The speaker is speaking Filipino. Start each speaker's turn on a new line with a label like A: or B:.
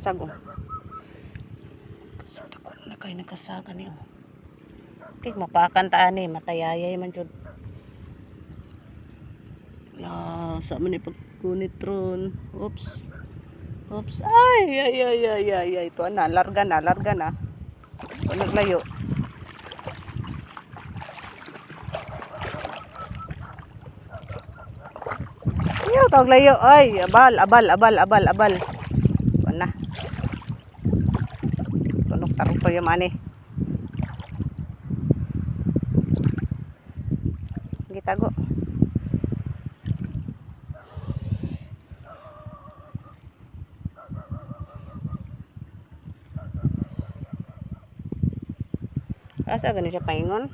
A: Sago. Kasada ko na kayo nagkasaga niyo. Okay, mapakantaan eh. Matayayay man jud. Sa man ipagkunit ron. Oops. Oops. Ay. Ito na. Larga na. Ito naglayo. Ayaw, tawag layo. Ay, abal. Ito na. Tunok tarong to yung mani. Gitago. Asa ganun siya paingon?